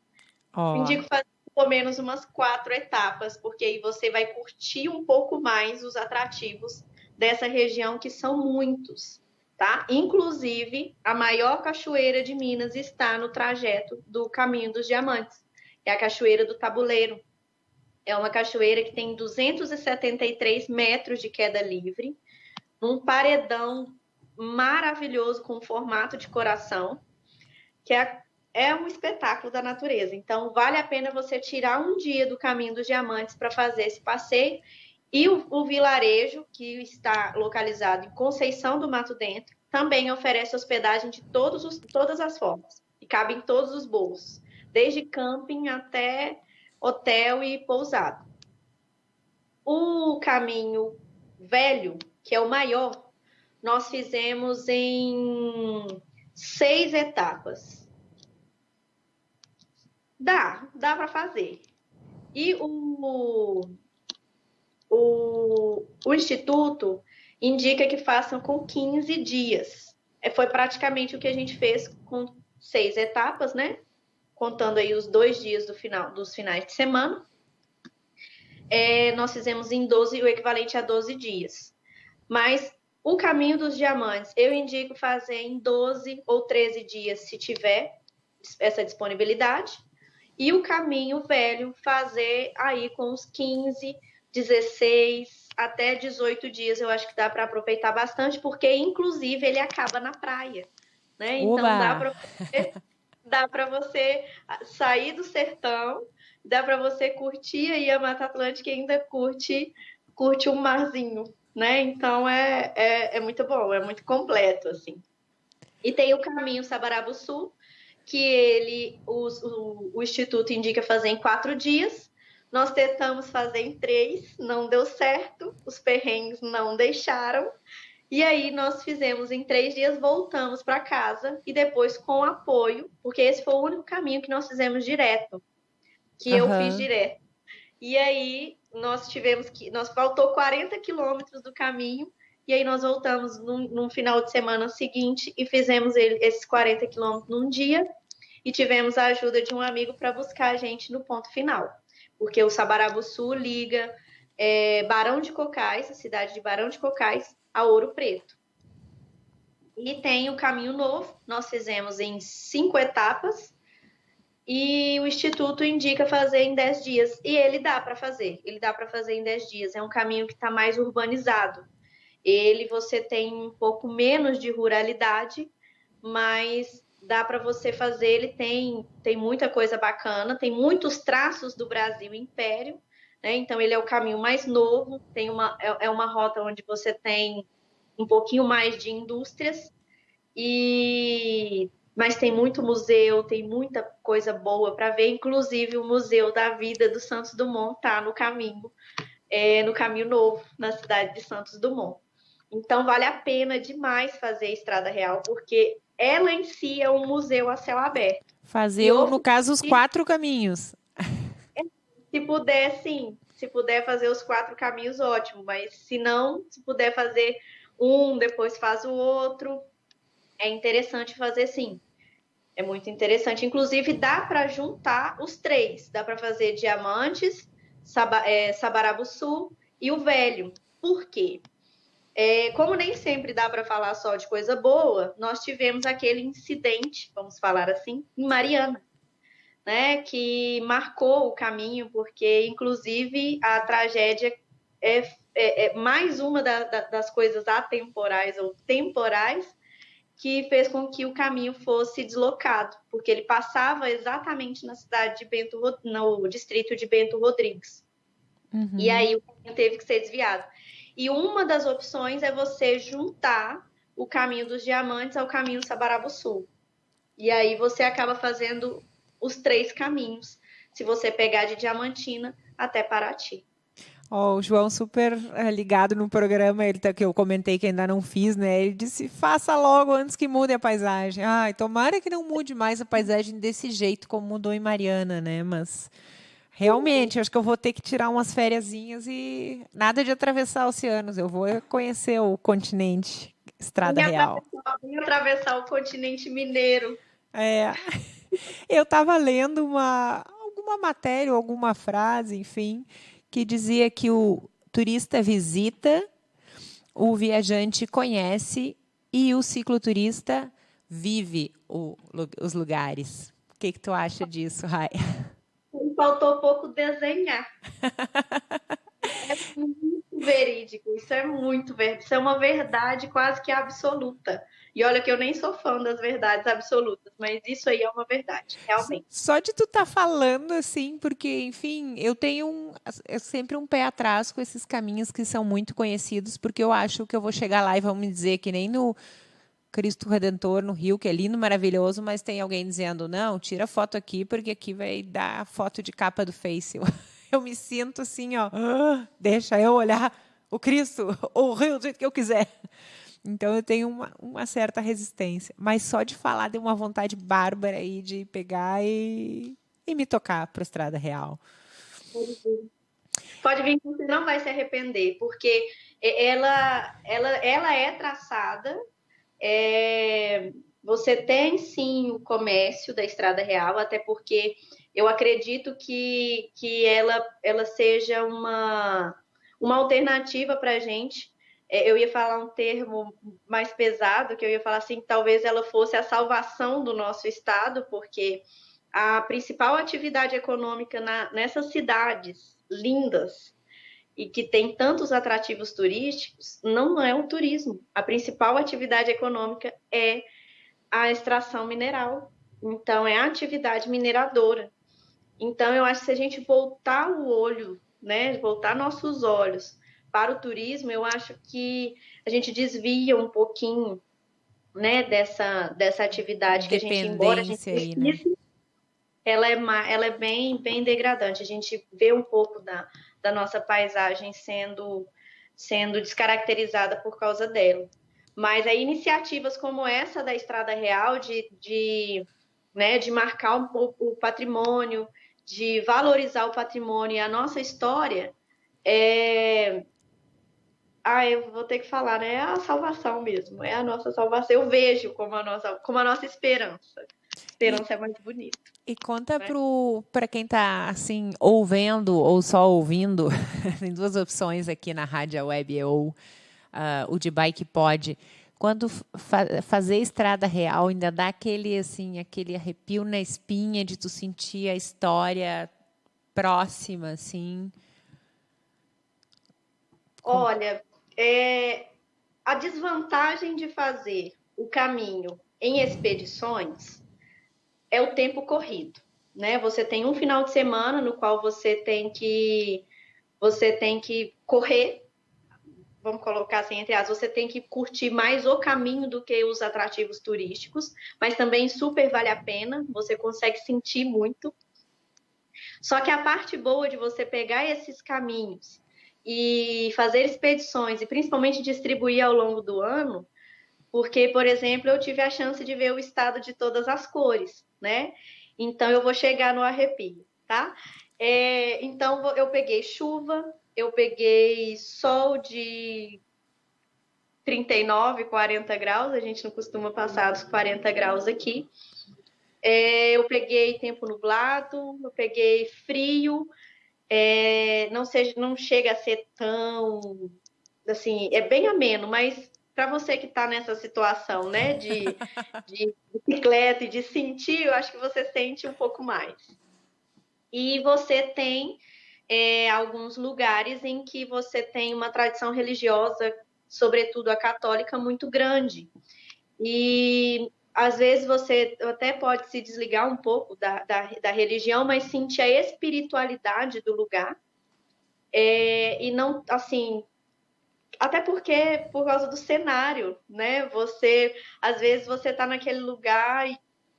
Indico fazer pelo menos umas 4 etapas, porque aí você vai curtir um pouco mais os atrativos dessa região, que são muitos, tá? Inclusive, a maior cachoeira de Minas está no trajeto do Caminho dos Diamantes, é a Cachoeira do Tabuleiro. É uma cachoeira que tem 273 metros de queda livre, um paredão maravilhoso com formato de coração, que é um espetáculo da natureza. Então, vale a pena você tirar um dia do Caminho dos Diamantes para fazer esse passeio. E o vilarejo, que está localizado em Conceição do Mato Dentro, também oferece hospedagem de todas as formas. E cabe em todos os bolsos, desde camping até hotel e pousada. O caminho velho, que é o maior, nós fizemos em 6 etapas. Dá para fazer. E o Instituto indica que façam com 15 dias. Foi praticamente o que a gente fez com 6 etapas, né? Contando aí os 2 dias dos finais de semana. Nós fizemos em 12, o equivalente a 12 dias. Mas o Caminho dos Diamantes, eu indico fazer em 12 ou 13 dias, se tiver essa disponibilidade. E o Caminho Velho, fazer aí com uns 15, 16 até 18 dias, eu acho que dá para aproveitar bastante, porque inclusive ele acaba na praia, né? Então dá para você sair do sertão, dá para você curtir aí a Mata Atlântica e ainda curte um marzinho, né? Então é muito bom, é muito completo, assim. E tem o Caminho Sabarabu-Sul, que o Instituto indica fazer em 4 dias. Nós tentamos fazer em 3, não deu certo, os perrengues não deixaram. E aí nós fizemos em 3 dias, voltamos para casa e depois com apoio, porque esse foi o único caminho que nós fizemos direto, que eu fiz direto. E aí nós faltou 40 quilômetros do caminho, e aí nós voltamos num final de semana seguinte e fizemos esses 40 quilômetros num dia e tivemos a ajuda de um amigo para buscar a gente no ponto final, porque o Sabarabu-Sul liga Barão de Cocais, a cidade de Barão de Cocais, a Ouro Preto. E tem o Caminho Novo, nós fizemos em 5 etapas, e o Instituto indica fazer em 10 dias, e ele dá para fazer em 10 dias, é um caminho que está mais urbanizado. você tem um pouco menos de ruralidade, mas dá para você fazer, ele tem muita coisa bacana, tem muitos traços do Brasil Império, né? Então ele é o caminho mais novo, é uma rota onde você tem um pouquinho mais de indústrias, mas tem muito museu, tem muita coisa boa para ver, inclusive o Museu da Vida do Santos Dumont está no caminho novo, na cidade de Santos Dumont. Então vale a pena demais fazer a Estrada Real, porque ela em si é um museu a céu aberto. Fazer, no caso, os 4 caminhos. Se puder, sim. Se puder fazer os 4 caminhos, ótimo. Mas se não, se puder fazer um, depois faz o outro, é interessante fazer sim. É muito interessante. Inclusive, dá para juntar os 3. Dá para fazer Diamantes, Sabarabuçu e o Velho. Por quê? Como nem sempre dá para falar só de coisa boa, nós tivemos aquele incidente, vamos falar assim, em Mariana, né, que marcou o caminho, porque, inclusive, a tragédia é mais uma das coisas atemporais ou temporais que fez com que o caminho fosse deslocado, porque ele passava exatamente na cidade de no distrito de Bento Rodrigues. Uhum. E aí o caminho teve que ser desviado. E uma das opções é você juntar o caminho dos Diamantes ao caminho Sabarabuçu. E aí você acaba fazendo os 3 caminhos, se você pegar de Diamantina até Paraty. O João super ligado no programa, que eu comentei que ainda não fiz, né? Ele disse, faça logo antes que mude a paisagem. Ai, tomara que não mude mais a paisagem desse jeito como mudou em Mariana, né? Mas realmente, acho que eu vou ter que tirar umas fériasinhas e nada de atravessar oceanos. Eu vou conhecer o continente, Estrada Real. Vem atravessar o continente mineiro. Eu estava lendo alguma matéria, alguma frase, enfim, que dizia que o turista visita, o viajante conhece e o cicloturista vive os lugares. O que tu acha disso, Rai? Faltou pouco desenhar. É muito verídico, isso é muito verdade, isso é uma verdade quase que absoluta. E olha que eu nem sou fã das verdades absolutas, mas isso aí é uma verdade, realmente. Só de tu estar falando assim, porque, enfim, eu tenho sempre um pé atrás com esses caminhos que são muito conhecidos, porque eu acho que eu vou chegar lá e vão me dizer que nem no Cristo Redentor, no Rio, que é lindo, maravilhoso, mas tem alguém dizendo, não, tira foto aqui, porque aqui vai dar foto de capa do Face. Eu me sinto assim, ó, deixa eu olhar o Cristo ou o Rio do jeito que eu quiser. Então, eu tenho uma certa resistência. Mas só de falar deu uma vontade bárbara aí de pegar e me tocar para a Estrada Real. Pode vir que você não vai se arrepender, porque ela é traçada, você tem sim o comércio da Estrada Real, até porque eu acredito que ela seja uma alternativa para a gente. Eu ia falar um termo mais pesado, que eu ia falar assim, que talvez ela fosse a salvação do nosso estado, porque a principal atividade econômica nessas cidades lindas e que tem tantos atrativos turísticos não é o turismo. A principal atividade econômica é a extração mineral. Então, é a atividade mineradora. Então, eu acho que se a gente voltar o olho, né, voltar nossos olhos para o turismo, eu acho que a gente desvia um pouquinho, né, dessa atividade que a gente, embora a gente aí, né? ela é bem, bem degradante. A gente vê um pouco da nossa paisagem sendo descaracterizada por causa dela. Mas aí iniciativas como essa da Estrada Real, de marcar o patrimônio, de valorizar o patrimônio e a nossa história, eu vou ter que falar, né? É a salvação mesmo, é a nossa salvação. Eu vejo como a nossa esperança. Esperança é mais bonita. E conta para quem está assim, ouvindo ou só ouvindo, tem 2 opções aqui na Rádio Web ou o de Bike Pod. Quando fazer Estrada Real, ainda dá aquele arrepio na espinha de tu sentir a história próxima, assim. Olha, a desvantagem de fazer o caminho em expedições é o tempo corrido, né? Você tem um final de semana no qual você tem que correr, vamos colocar assim, entre aspas, você tem que curtir mais o caminho do que os atrativos turísticos, mas também super vale a pena, você consegue sentir muito. Só que a parte boa de você pegar esses caminhos e fazer expedições, e principalmente distribuir ao longo do ano, porque, por exemplo, eu tive a chance de ver o estado de todas as cores, né? Então, eu vou chegar no arrepio, tá? Então, eu peguei chuva, eu peguei sol de 39, 40 graus, a gente não costuma passar dos 40 graus aqui. Eu peguei tempo nublado, eu peguei frio, não chega a ser tão, assim, é bem ameno, mas para você que está nessa situação, né, de bicicleta e de sentir, eu acho que você sente um pouco mais. E você tem alguns lugares em que você tem uma tradição religiosa, sobretudo a católica, muito grande. E às vezes você até pode se desligar um pouco da religião, mas sentir a espiritualidade do lugar. E não, assim, até porque por causa do cenário, né? Às vezes você está naquele lugar,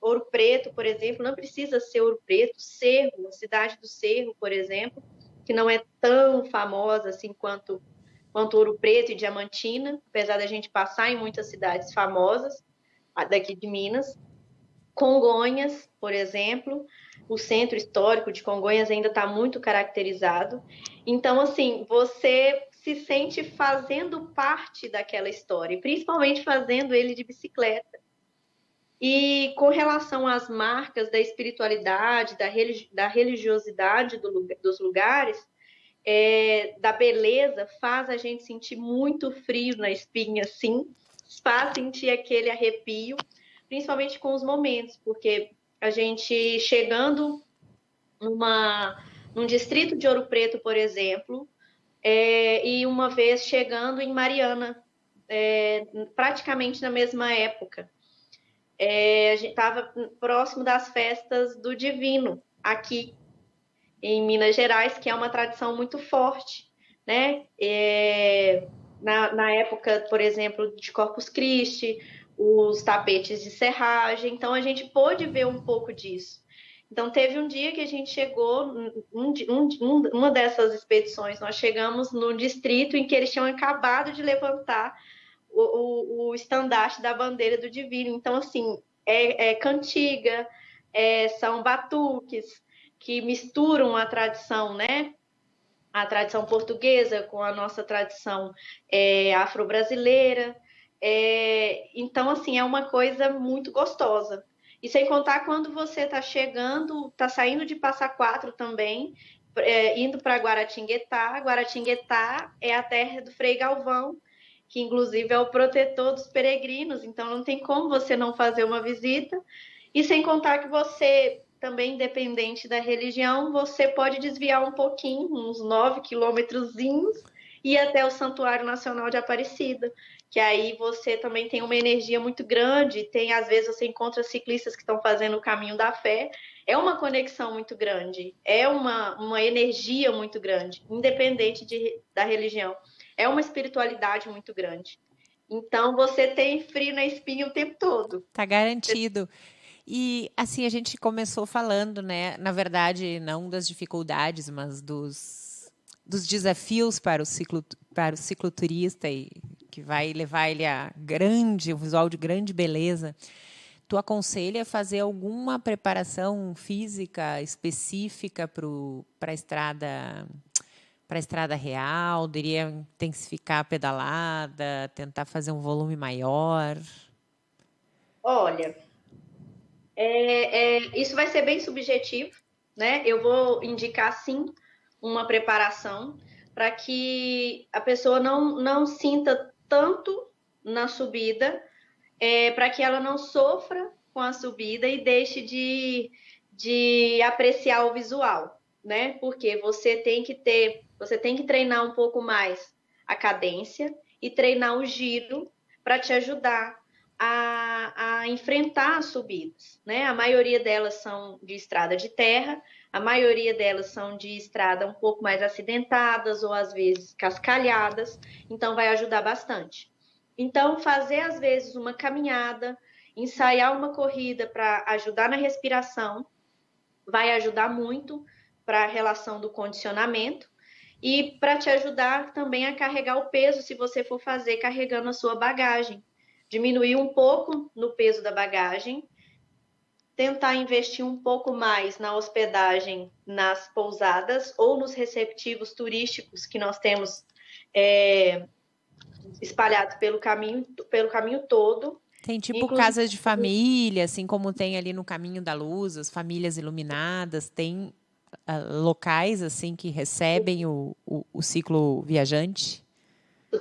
Ouro Preto, por exemplo, não precisa ser Ouro Preto, Cerro, a cidade do Cerro, por exemplo, que não é tão famosa assim quanto Ouro Preto e Diamantina, apesar da gente passar em muitas cidades famosas daqui de Minas. Congonhas, por exemplo, o centro histórico de Congonhas ainda está muito caracterizado. Então, assim, você se sente fazendo parte daquela história, principalmente fazendo ele de bicicleta. E com relação às marcas da espiritualidade, da religiosidade dos lugares, da beleza, faz a gente sentir muito frio na espinha, sim, faz sentir aquele arrepio, principalmente com os momentos, porque a gente chegando num distrito de Ouro Preto, por exemplo, e uma vez chegando em Mariana, praticamente na mesma época. A gente estava próximo das festas do Divino, aqui em Minas Gerais, que é uma tradição muito forte, né? Na época, por exemplo, de Corpus Christi, os tapetes de serragem, então a gente pôde ver um pouco disso. Então teve um dia que a gente chegou, uma dessas expedições, nós chegamos no distrito em que eles tinham acabado de levantar o estandarte da bandeira do Divino. Então, assim, cantiga, são batuques que misturam a tradição, né? A tradição portuguesa com a nossa tradição afro-brasileira. Então, assim, é uma coisa muito gostosa. E sem contar quando você está chegando, está saindo de Passa Quatro também, indo para Guaratinguetá. Guaratinguetá é a terra do Frei Galvão, que inclusive é o protetor dos peregrinos, então não tem como você não fazer uma visita. E sem contar que você, também independente da religião, você pode desviar um pouquinho, uns 9 quilômetrozinhos, e ir até o Santuário Nacional de Aparecida, que aí você também tem uma energia muito grande, às vezes você encontra ciclistas que estão fazendo o caminho da fé, é uma conexão muito grande, é uma energia muito grande, independente da religião. É uma espiritualidade muito grande. Então, você tem frio na espinha o tempo todo. Tá garantido. E assim, a gente começou falando, né? Na verdade, não das dificuldades, mas dos desafios para o cicloturista e que vai levar ele a um visual de grande beleza. Tu aconselha fazer alguma preparação física específica para a estrada real? Diria intensificar a pedalada, tentar fazer um volume maior? Olha, isso vai ser bem subjetivo, né? Eu vou indicar, sim, uma preparação para que a pessoa não sinta tanto na subida, para que ela não sofra com a subida e deixe de apreciar o visual, né? Porque você tem que treinar um pouco mais a cadência e treinar o giro para te ajudar a enfrentar as subidas, né? A maioria delas são de estrada de terra, a maioria delas são de estrada um pouco mais acidentadas ou às vezes cascalhadas, então vai ajudar bastante. Então, fazer às vezes uma caminhada, ensaiar uma corrida para ajudar na respiração, vai ajudar muito para a relação do condicionamento e para te ajudar também a carregar o peso, se você for fazer carregando a sua bagagem. Diminuir um pouco no peso da bagagem, tentar investir um pouco mais na hospedagem nas pousadas ou nos receptivos turísticos que nós temos espalhados pelo caminho todo. Tem tipo casas de família, assim como tem ali no Caminho da Luz, as famílias iluminadas, tem locais assim que recebem o ciclo viajante?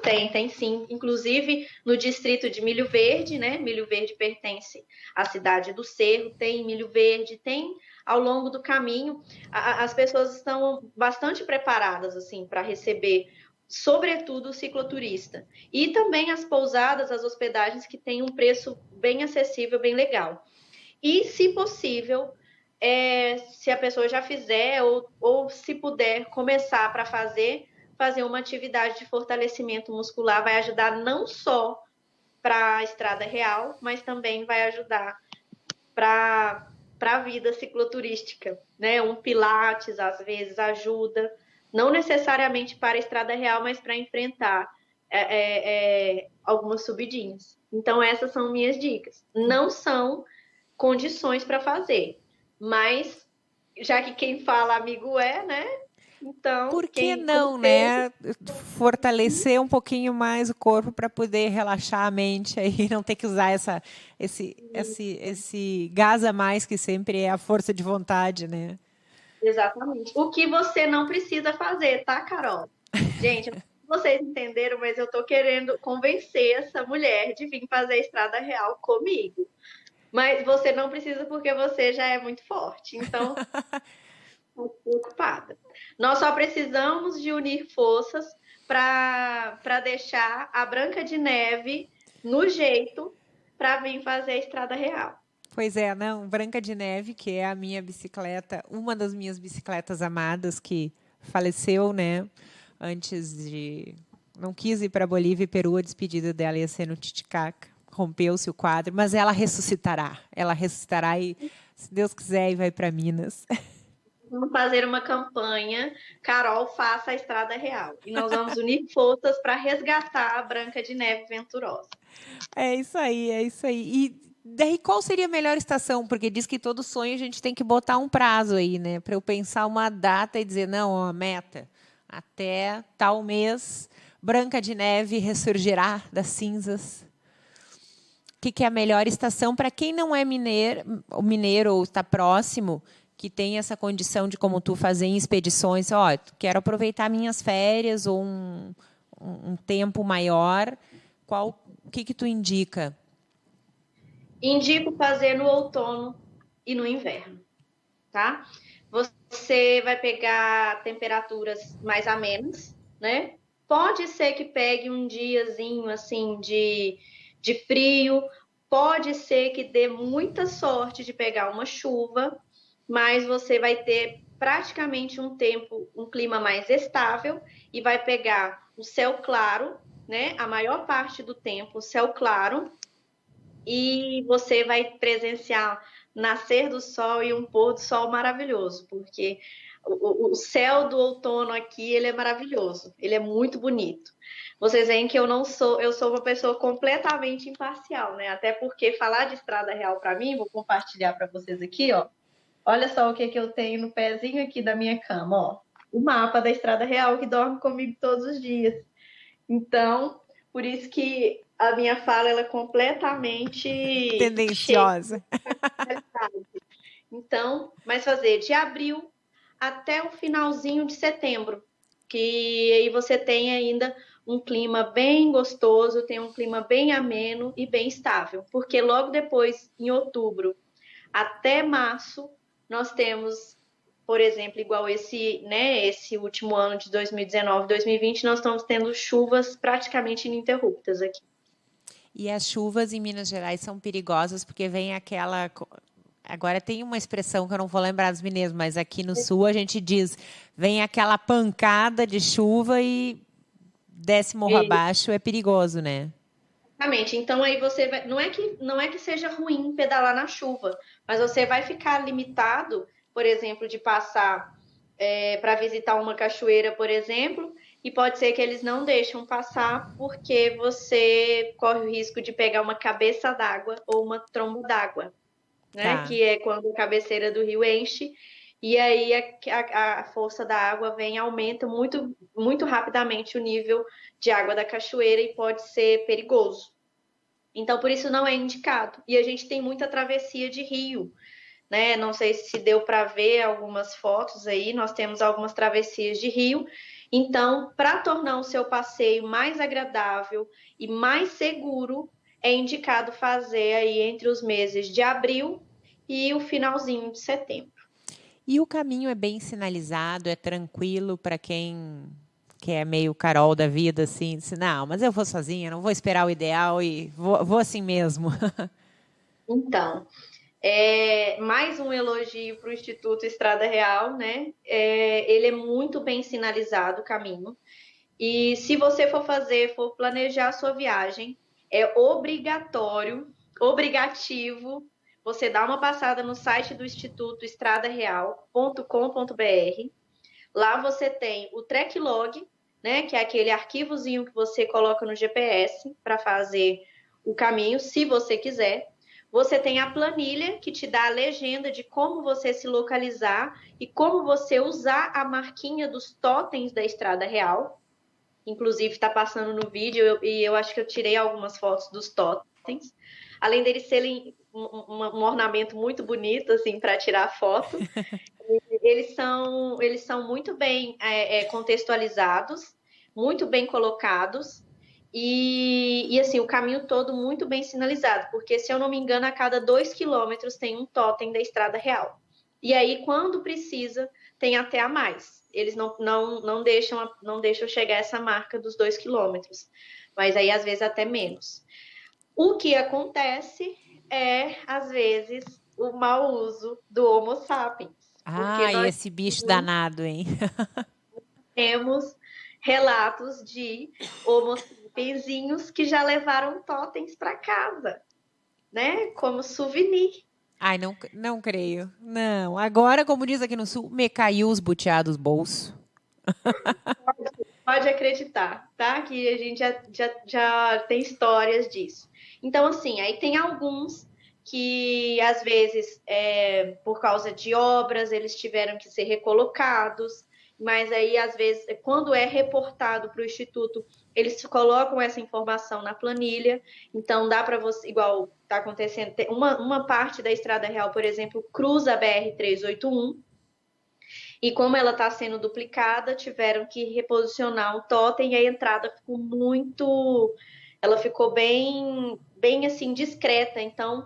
Tem sim. Inclusive no distrito de Milho Verde, né? Milho Verde pertence à cidade do Cerro, tem Milho Verde, tem ao longo do caminho. As pessoas estão bastante preparadas assim para receber, sobretudo o cicloturista. E também as pousadas, as hospedagens que têm um preço bem acessível, bem legal. E, se possível, se a pessoa já fizer ou se puder começar para fazer uma atividade de fortalecimento muscular, vai ajudar não só para a estrada real, mas também vai ajudar para a vida cicloturística, né? Um pilates, às vezes, ajuda, não necessariamente para a estrada real, mas para enfrentar algumas subidinhas. Então, essas são minhas dicas. Não são condições para fazer, mas já que quem fala amigo né? Então, por que não, né? Fortalecer um pouquinho mais o corpo para poder relaxar a mente aí, não ter que usar esse gás a mais que sempre é a força de vontade, né? Exatamente. O que você não precisa fazer, tá, Carol? Gente, vocês entenderam, mas eu tô querendo convencer essa mulher de vir fazer a estrada real comigo. Mas você não precisa porque você já é muito forte. Então, estou preocupada. Nós só precisamos de unir forças para deixar a Branca de Neve no jeito para vir fazer a estrada real. Pois é, não, Branca de Neve, que é a minha bicicleta, uma das minhas bicicletas amadas, que faleceu, né, antes de... Não quis ir para Bolívia e Peru, a despedida dela ia ser no Titicaca. Rompeu-se o quadro, mas ela ressuscitará. Ela ressuscitará e, se Deus quiser, e vai para Minas. Vamos fazer uma campanha, Carol, faça a estrada real. E nós vamos unir forças para resgatar a Branca de Neve venturosa. É isso aí, é isso aí. E daí, qual seria a melhor estação? Porque diz que todo sonho a gente tem que botar um prazo aí, né? Para eu pensar uma data e dizer, não, ó, meta, até tal mês, Branca de Neve ressurgirá das cinzas. O que é a melhor estação para quem não é mineiro ou está próximo, que tem essa condição de, como tu, fazer em expedições, ó, quero aproveitar minhas férias ou um tempo maior, o que tu indica? Indico fazer no outono e no inverno, tá? Você vai pegar temperaturas mais amenas, né? Pode ser que pegue um diazinho assim de frio, pode ser que dê muita sorte de pegar uma chuva, mas você vai ter praticamente um clima mais estável e vai pegar o céu claro, né? A maior parte do tempo, o céu claro, e você vai presenciar nascer do sol e um pôr do sol maravilhoso, porque o céu do outono aqui, ele é maravilhoso, ele é muito bonito. Vocês veem que eu sou uma pessoa completamente imparcial, né? Até porque falar de estrada real para mim, vou compartilhar para vocês aqui, ó. Olha só o que eu tenho no pezinho aqui da minha cama, ó. O mapa da estrada real que dorme comigo todos os dias. Então, por isso que a minha fala ela é completamente tendenciosa. Então, mas fazer de abril até o finalzinho de setembro, que aí você tem ainda um clima bem gostoso, tem um clima bem ameno e bem estável, porque logo depois, em outubro até março, nós temos por exemplo, igual esse último ano de 2019, 2020, nós estamos tendo chuvas praticamente ininterruptas aqui. E as chuvas em Minas Gerais são perigosas porque vem aquela... Agora tem uma expressão que eu não vou lembrar dos mineiros, mas aqui no sul a gente diz, vem aquela pancada de chuva e desce morro abaixo, é perigoso, né? Exatamente. Então aí você vai, não é que seja ruim pedalar na chuva, mas você vai ficar limitado, por exemplo, de passar para visitar uma cachoeira, por exemplo, e pode ser que eles não deixam passar porque você corre o risco de pegar uma cabeça d'água ou uma tromba d'água, né? Tá. Que é quando a cabeceira do rio enche e aí a força da água vem e aumenta muito, muito rapidamente o nível de água da cachoeira e pode ser perigoso. Então, por isso não é indicado. E a gente tem muita travessia de rio, né? Não sei se deu para ver algumas fotos aí, nós temos algumas travessias de rio. Então, para tornar o seu passeio mais agradável e mais seguro, é indicado fazer aí entre os meses de abril e o finalzinho de setembro. E o caminho é bem sinalizado, é tranquilo para quem que é meio Carol da vida, assim, disse, não, mas eu vou sozinha, não vou esperar o ideal e vou assim mesmo. Então, mais um elogio para o Instituto Estrada Real, né? Ele é muito bem sinalizado o caminho. E se você for planejar a sua viagem, é obrigativo, você dar uma passada no site do Instituto estradareal.com.br. Lá você tem o track log, né, que é aquele arquivozinho que você coloca no GPS para fazer o caminho, se você quiser. Você tem a planilha que te dá a legenda de como você se localizar e como você usar a marquinha dos totens da Estrada Real. Inclusive está passando no vídeo e eu acho que eu tirei algumas fotos dos totens. Além deles serem um ornamento muito bonito assim para tirar foto, eles são muito bem contextualizados, muito bem colocados e assim, o caminho todo muito bem sinalizado, porque se eu não me engano, a cada 2 quilômetros tem um totem da Estrada Real. E aí, quando precisa, tem até a mais. Eles não deixam chegar essa marca dos 2 quilômetros, mas aí às vezes até menos. O que acontece é, às vezes, o mau uso do Homo sapiens. Porque E esse bicho danado, hein? temos relatos de Homo sapiensinhos que já levaram totens para casa, né? Como souvenir. Ai, não creio. Não. Agora, como diz aqui no sul, me caiu os buteados bolso. Pode acreditar, tá? Que a gente já tem histórias disso. Então, assim, aí tem alguns que, às vezes, por causa de obras, eles tiveram que ser recolocados, mas aí, às vezes, quando é reportado para o Instituto, eles colocam essa informação na planilha, então dá para você, igual está acontecendo, uma parte da Estrada Real, por exemplo, cruza a BR-381, e como ela está sendo duplicada, tiveram que reposicionar o totem e a entrada ficou ela ficou bem assim discreta. Então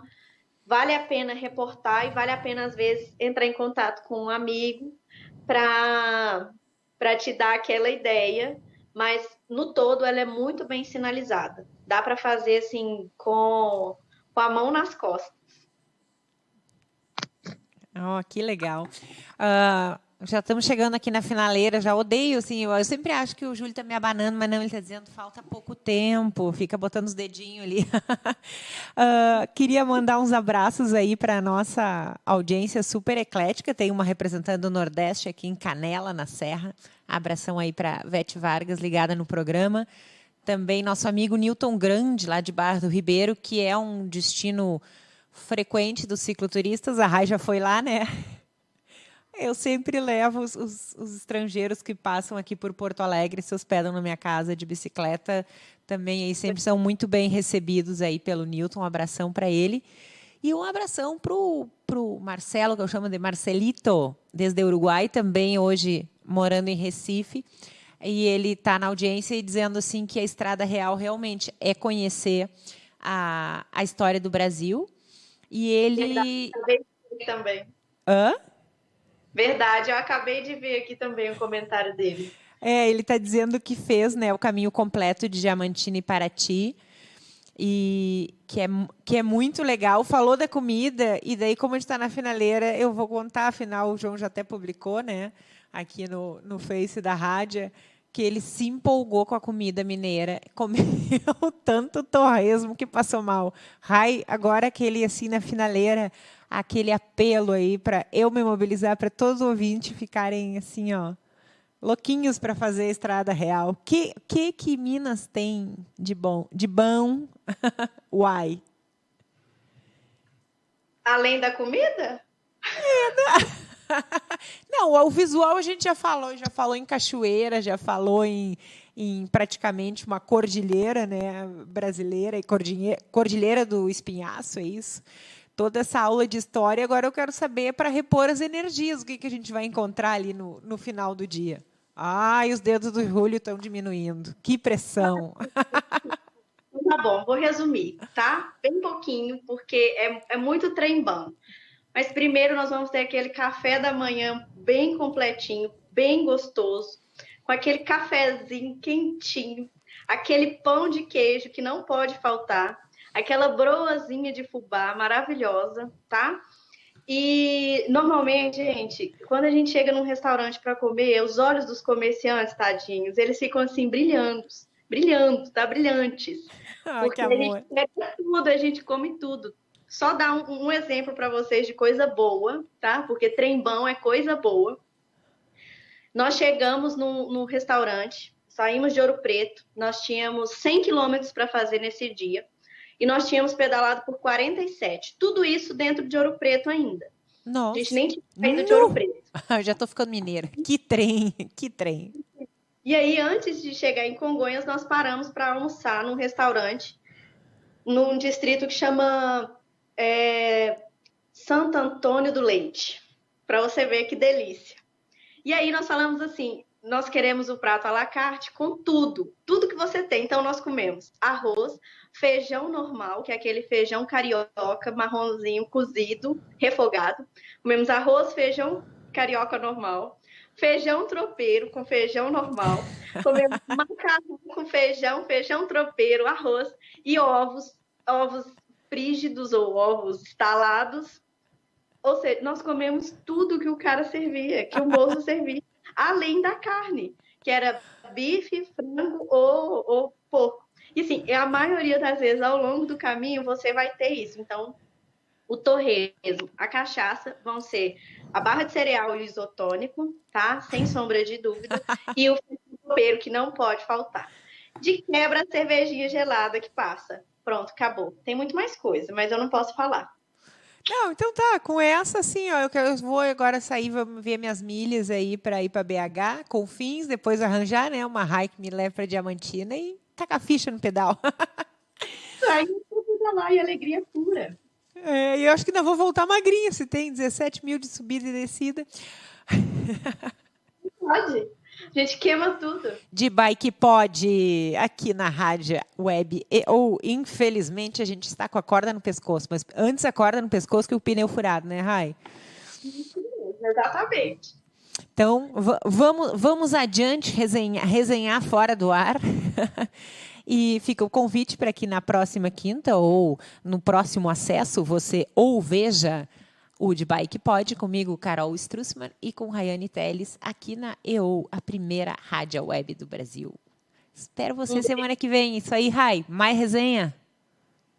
vale a pena reportar e vale a pena às vezes entrar em contato com um amigo para te dar aquela ideia. Mas no todo ela é muito bem sinalizada. Dá para fazer assim com a mão nas costas. Que legal. Já estamos chegando aqui na finaleira, já odeio, assim, eu sempre acho que o Júlio está me abanando, mas não, ele está dizendo falta pouco tempo, fica botando os dedinhos ali. Queria mandar uns abraços aí para a nossa audiência super eclética, tem uma representante do Nordeste aqui em Canela, na Serra, abração aí para Vete Vargas, ligada no programa. Também nosso amigo Newton Grande, lá de Barra do Ribeiro, que é um destino frequente dos cicloturistas, a Rai já foi lá, né? Eu sempre levo os estrangeiros que passam aqui por Porto Alegre, se hospedam na minha casa de bicicleta, também aí sempre são muito bem recebidos aí pelo Newton, um abração para ele. E um abração para o Marcelo, que eu chamo de Marcelito, desde o Uruguai, também hoje morando em Recife. E ele está na audiência e dizendo assim que a Estrada Real realmente é conhecer a história do Brasil. E ele... Também. Hã? Verdade, eu acabei de ver aqui também o comentário dele. Ele está dizendo que fez, né, o caminho completo de Diamantina e Paraty, e que é muito legal. Falou da comida, e daí, como a gente está na finaleira, eu vou contar, afinal, o João já até publicou, né, aqui no Face da rádio, que ele se empolgou com a comida mineira, comeu tanto torresmo que passou mal. Rai, agora aquele assim na finaleira, aquele apelo aí para eu me mobilizar, para todos os ouvintes ficarem assim, ó, louquinhos para fazer a Estrada Real. Que Minas tem de bom? De bom? Uai. Além da comida? Não, o visual a gente já falou em cachoeira, já falou em praticamente uma cordilheira, né, brasileira, e cordilheira do Espinhaço, é isso? Toda essa aula de história. Agora eu quero saber, para repor as energias, o que a gente vai encontrar ali no final do dia. Ai, os dedos do Júlio estão diminuindo. Que pressão. Tá bom, vou resumir, tá? Bem pouquinho, porque é muito trem-bom. Mas primeiro nós vamos ter aquele café da manhã bem completinho, bem gostoso, com aquele cafezinho quentinho, aquele pão de queijo que não pode faltar, aquela broazinha de fubá maravilhosa, tá? E normalmente, gente, quando a gente chega num restaurante para comer, os olhos dos comerciantes, tadinhos, eles ficam assim brilhando, tá? Brilhantes. Porque a gente pega tudo, a gente come tudo. Só dar um exemplo para vocês de coisa boa, tá? Porque trem-bom é coisa boa. Nós chegamos no restaurante, saímos de Ouro Preto, nós tínhamos 100 quilômetros para fazer nesse dia, e nós tínhamos pedalado por 47. Tudo isso dentro de Ouro Preto ainda. Nossa. A gente nem tinha saído de Ouro Preto. Já estou ficando mineira. Que trem, que trem. E aí, antes de chegar em Congonhas, nós paramos para almoçar num restaurante, num distrito que chama Santo Antônio do Leite, para você ver que delícia. E aí nós falamos assim, nós queremos o prato à la carte com tudo que você tem. Então nós comemos arroz, feijão normal, que é aquele feijão carioca, marronzinho, cozido, refogado. Comemos arroz, feijão carioca normal, feijão tropeiro com feijão normal, comemos macarrão com feijão tropeiro, arroz e ovos frígidos ou ovos estalados. Ou seja, nós comemos tudo que o cara servia, que o moço servia, além da carne, que era bife, frango ou porco. E assim, a maioria das vezes, ao longo do caminho, você vai ter isso. Então, o torresmo, a cachaça vão ser a barra de cereal e o isotônico, tá? Sem sombra de dúvida. E o tropeiro, que não pode faltar. De quebra, a cervejinha gelada que passa. Pronto, acabou. Tem muito mais coisa, mas eu não posso falar. Não, então tá, com essa assim, ó, eu vou agora sair, vou ver minhas milhas aí para ir para BH, Confins, depois arranjar, né, uma hike que me leve para Diamantina e tacar a ficha no pedal. Aí tudo lá e alegria pura. E eu acho que ainda vou voltar magrinha, se tem 17 mil de subida e descida. Pode. A gente queima tudo. De bike pode, aqui na rádio web, ou infelizmente a gente está com a corda no pescoço, mas antes a corda no pescoço que o pneu furado, né, Rai? Exatamente. Então, vamos adiante resenhar fora do ar. E fica o convite para que na próxima quinta ou no próximo acesso você ou veja o De Bike Pod, comigo, Carol Strussmann, e com Rayane Telles, aqui na EO, a primeira rádio web do Brasil. Espero você semana que vem. Isso aí, Rai. Mais resenha?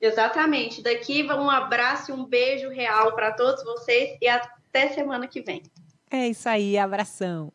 Exatamente. Daqui um abraço e um beijo real para todos vocês e até semana que vem. É isso aí. Abração.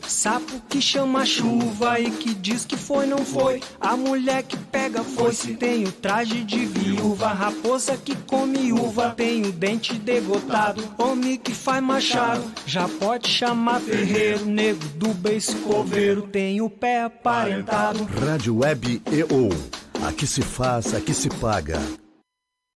Sapo que chama chuva e que diz que foi, não foi. A mulher que pega foice tem o traje de viúva. Raposa que come uva tem o dente degotado. Homem que faz machado já pode chamar ferreiro. Nego do beiço coveiro tem o pé aparentado. Rádio Web EO, Aqui se faz, aqui se paga.